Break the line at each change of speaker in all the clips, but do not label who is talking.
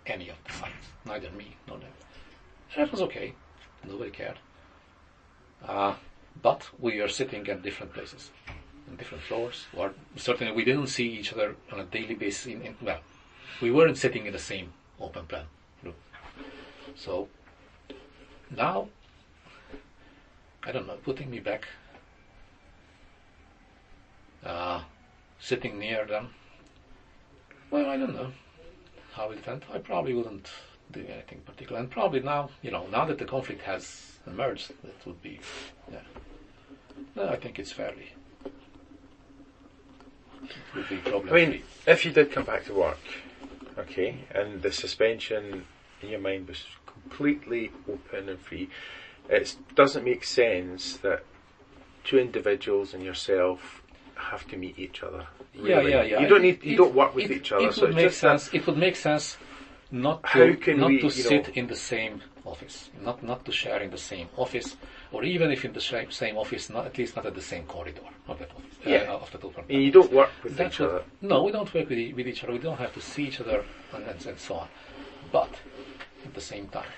any of the sites, neither me nor them. And that was okay. Nobody cared. But we are sitting at different places, on different floors, or certainly we didn't see each other on a daily basis. Well, we weren't sitting in the same open plan room. So now, I don't know, putting me back, sitting near them, well, I don't know how it went. I probably wouldn't do anything particular. And probably now, now that the conflict has emerged, that would be, no, I think it's fairly, it would be problem-free.
If you did come back to work, okay, and the suspension in your mind was completely open and free, it doesn't make sense that two individuals and yourself have to meet each other. Really.
Yeah.
You don't work with each other.
It would make sense. It would make sense not to sit in the same office, not to share in the same office, or even if in the same office, at least not at the same corridor of that office. Of that open.
You don't work with each other.
No, we don't work with each other. We don't have to see each other and so on. But at the same time,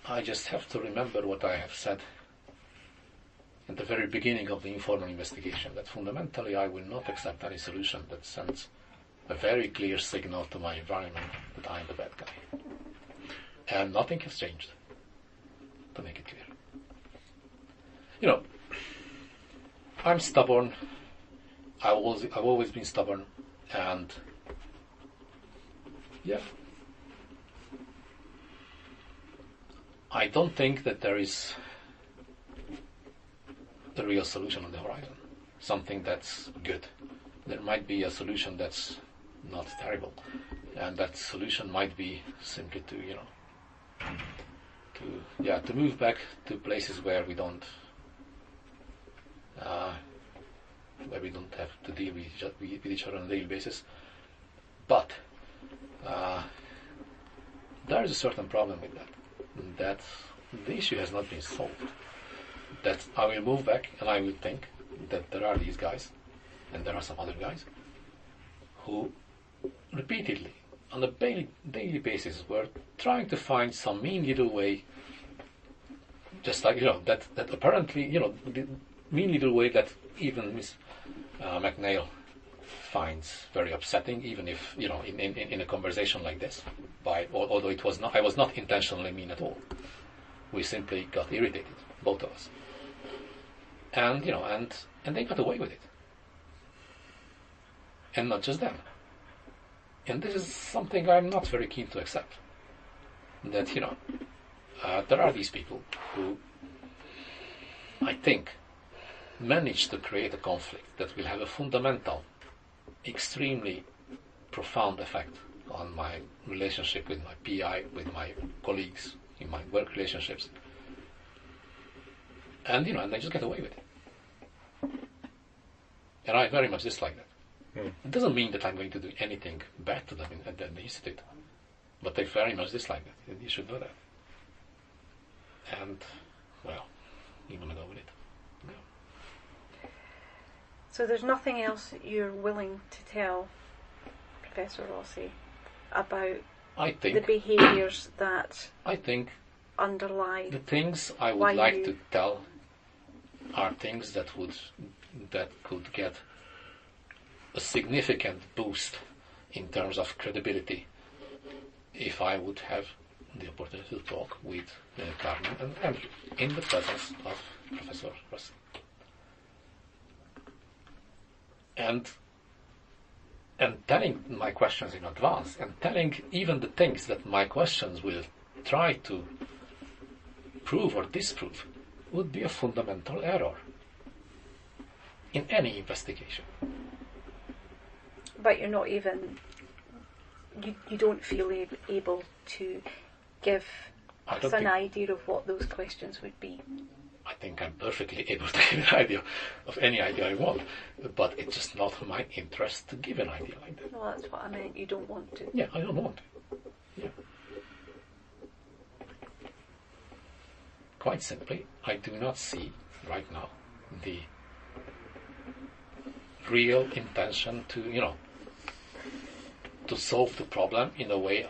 I just have to remember what I have said at the very beginning of the informal investigation, that fundamentally I will not accept any solution that sends a very clear signal to my environment that I'm the bad guy. And nothing has changed, to make it clear. I'm stubborn. I've always been stubborn, and I don't think that there is the real solution on the horizon. Something that's good. There might be a solution that's not terrible, and that solution might be simply to move back to places where we don't have to deal with each other on a daily basis. But there is a certain problem with that the issue has not been solved. That I will move back and I will think that there are these guys, and there are some other guys, who repeatedly, on a daily basis, were trying to find some mean little way, just like, that apparently, the mean little way that even Miss McNeil finds very upsetting, even if, in a conversation like this, although I was not intentionally mean at all. We simply got irritated, both of us. And, and they got away with it. And not just them. And this is something I'm not very keen to accept. That, there are these people who, I think, manage to create a conflict that will have a fundamental, extremely profound effect on my relationship with my PI, with my colleagues, in my work relationships. And, and they just get away with it. And I very much dislike that. It doesn't mean that I'm going to do anything bad to them at the Institute. But they very much dislike that. You should know that. And, well, you're going to go with it. Yeah.
So there's nothing else that you're willing to tell Professor Rossi about the behaviours that underlie
the things I would like to tell are things that could get a significant boost in terms of credibility if I would have the opportunity to talk with Carmen and Andrew in the presence of Professor Rossi. And telling my questions in advance, and telling even the things that my questions will try to prove or disprove, would be a fundamental error in any investigation.
But you're not even, you don't feel able to give us an idea of what those questions would be?
I think I'm perfectly able to give an idea of any idea I want, but it's just not my interest to give an idea like that.
No, that's what I meant. You don't want to.
Yeah, I don't want to. Yeah. Quite simply, I do not see right now the real intention to, to solve the problem in a way